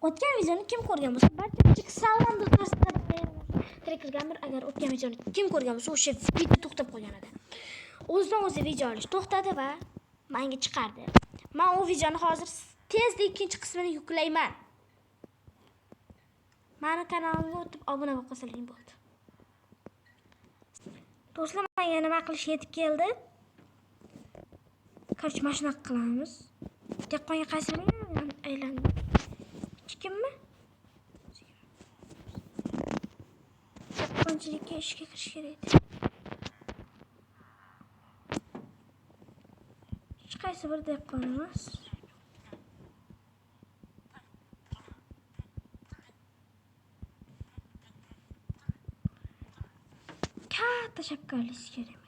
O'tgan videoni kim ko'rgan bo'lsa, barcha salom do'stlar, Gamer agar o'tgan videoni kim ko'rgan bo'lsa, o'sha video to'xtab qolgan edi. O'zidan o'zi video olish to'xtadi va menga chiqardi. Men u videoni hozir tezda ikkinchi qismini yuklayman. Meni kanalimga o'tib obuna bo'lib qolsalaring bo'ldi. Do'stlar, menga nima qilish yetib keldi? Qarshi mashina qilamiz. Dehqonga qaysini aylandi. Kimmi? Dehqonchilikka ishga kirish kerak. Hech qaysi bir dehqon emas. Katta shapkalish kerak.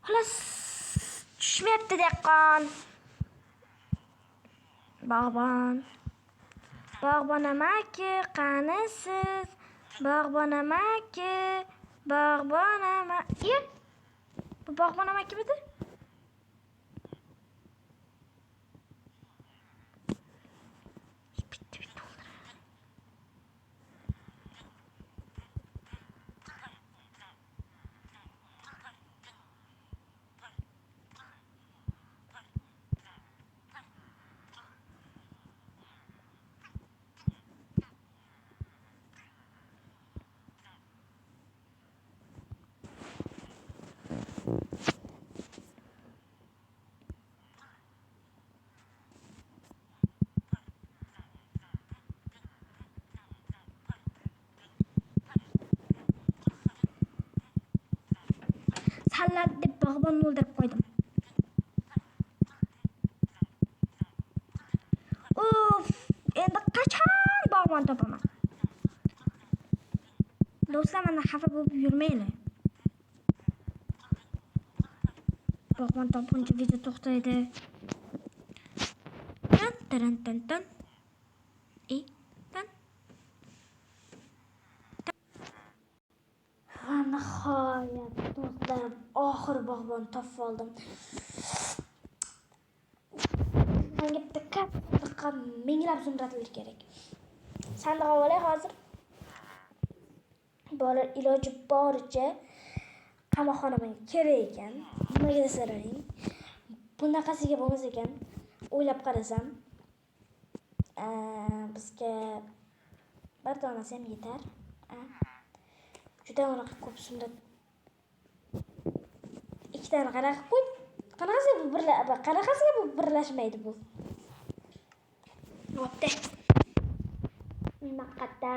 Xalas, tushmayapti dehqon. Bog'bon amaki, qanisiz? Bog'bon amaki. Bu bog'bon amakimidi? Sallat deb bog'bonni o'ldirib qo'ydim. Endi qachon bog'bon topaman? Do'stlar, mendan xafa bo'lib yurmanglar. Bog'bon topguncha video to'xtaydi. Tan. Nihoyat do'stlar, oxir bog'bon topib oldim. Menga bitta katta minglab zumradlar kerak. Sandiq olay hozir. Bolalar iloji boricha qamoqxonaga kerak ekan. Nimaga desalaring, bunaqasiga bo'lmas ekan. O'ylab qarasam, bizga bir donasi ham yetar. Juda unaqa ko'p zumrad. Ikkitani qanaqa qo'y? Qanaqasiga bu birlashmaydi bu? Bo'pti. Bunaqada.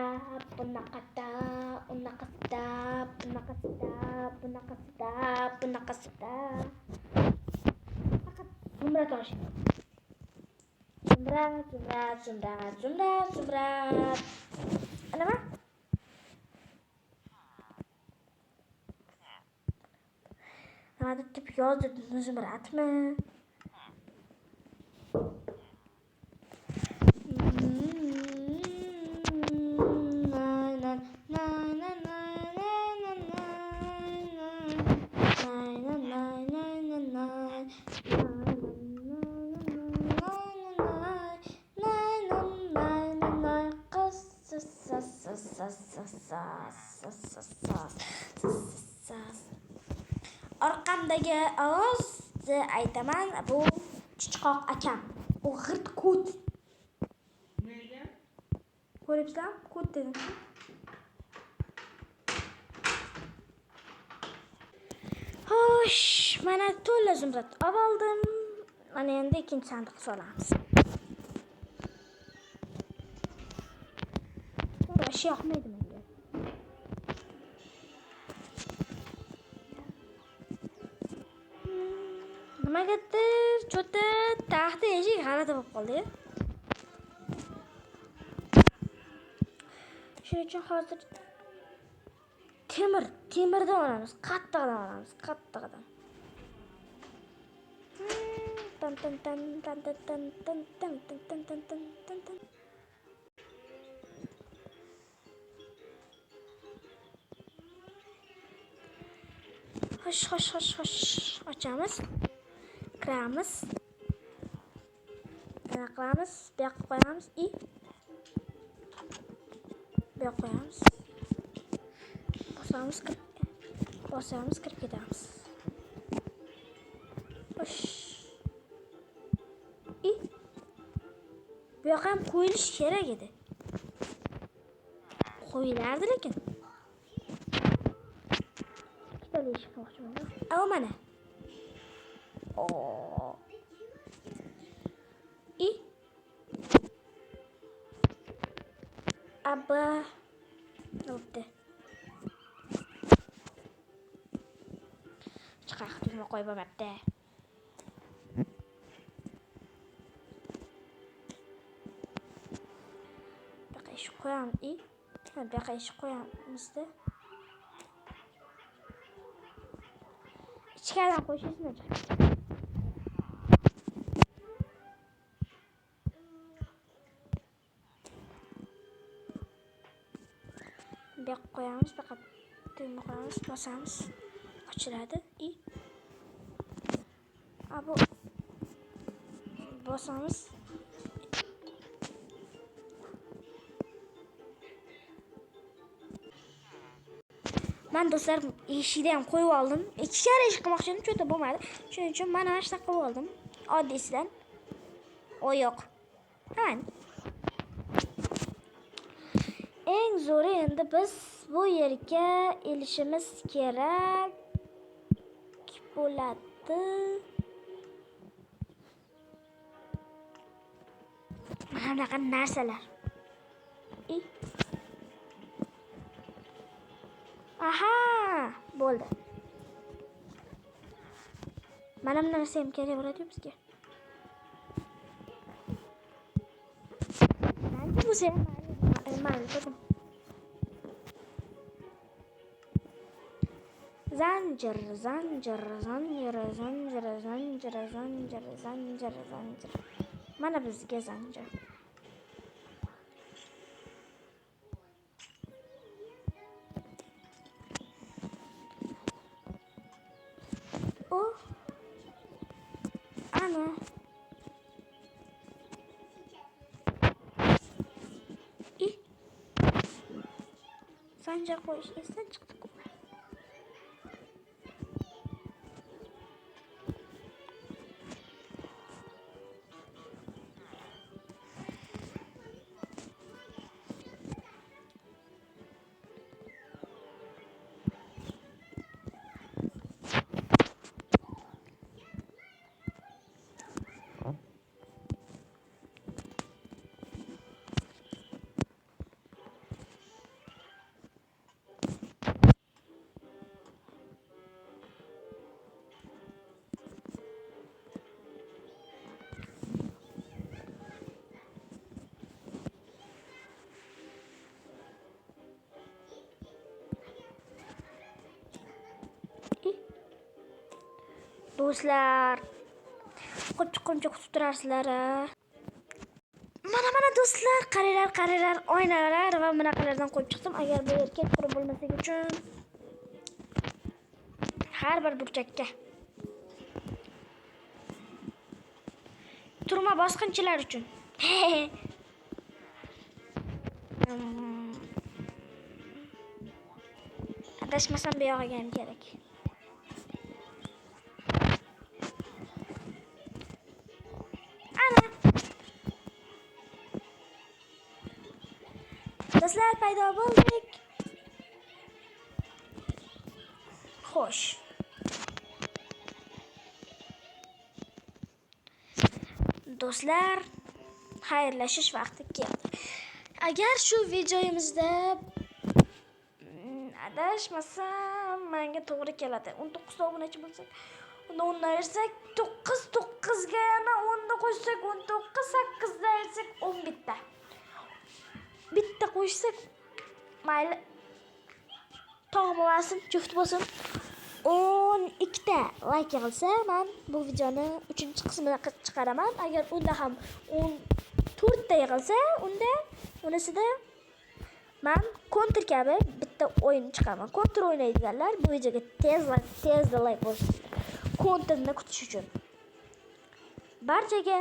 Faqat zumrad olish. Zumrad. Nima? Nima deb yozdi? Zumradmi? Orqamdagi ovozni aytaman, bu chichqoq akam. U g'irt kut. Nega? Ko'ryapsizlarmi? Kut dedim. Xo'sh, mana to'la zumrad oldim. Mana endi ikkinchi sandiq solamiz. To'g'ri, yoqmaydi menga. Nimagadir cho'ta taxta eshik g'alati bo'lib qoldi. Shuning uchun hozir temirdan olamiz, qattiqdan olamiz. Tan tan tan tan tan tan tan tan tan tan tan tan tan tan. Hoş hoş hoş hoş. Açamiz. Kiramiz. Qilamiz. Bu yoqqa qo'yamiz. Bu yoqqa qo'yamiz. Bosamiz, kirib ketamiz. Hoş. Bu yoqqa ham qo'yilish kerak edi. Qo'yilardi lekin. Ikkitali eshik qilmoqchiman. Al mana. Abba. O'tdi. Chiqaq tugma qo'yib bo'lmabdi. Buyoqqa eshik qo'yamiz. Bu yoqqa eshik qo'yamizda. Ichkaridan qo'yishimiz chiqadi. Bu yoqqa qo'yamiz, faqat tugma qo'yamiz, bosamiz, ochiladi. Bu bosamiz. Men do'stlar eshikni ham qo'yib oldim. Ikki karra eshik qilmoqchi edim, cho'ta bo'lmadi. Shuning uchun mana shunaqa qilib oldim. Oddiysidan. O yo'q. Mana. Eng zo'ri endi biz bu yerga elishimiz kerak bo'ladi. Mana bunaqa narsalar. Aha, bo'ldi. Mana bu narsa ham kerak bo'ladi bizga. Mana bu sen mayli qo'ydim. Zanjir. Mana bizga zanjir. Ana. Zanjir qo'yish esdan chiqdi. Do'stlar, qo'chqoncha kutib turasizlar. Mana do'stlar, qaranglar, oynalar va bunaqalardan qo'yib chiqdim. Agar bu erkak qurib bo'lmasligi uchun har bir burchakka. Turma bosqinchilar uchun. Adashmasam bu yoqqa ham kerak. Do'stlar, paydo bo'ldik. Xo'sh. Do'stlar, xayrlashish vaqti keldi. Agar shu videomizda adashmasam menga to'g'ri keladi. 19 ta obunachi bo'lsak, unda 10 ayirsak 9 ga yana 10 da qo'shsak 19, 8 da ayirsak 10 bitta. Bitta qo'shsak mayli. Tog'mi bo'lsin, juft bo'lsin. 12 ta like yig'ilsa, men bu videoni 3-qismini chiqaraman. Agar unda ham 14 ta yig'ilsa, unda unisida men Counter kabi bitta o'yin chiqaraman. Counter o'ynaydiganlar bu videoga tezda like bosing. Counterni kutish uchun. Barchaga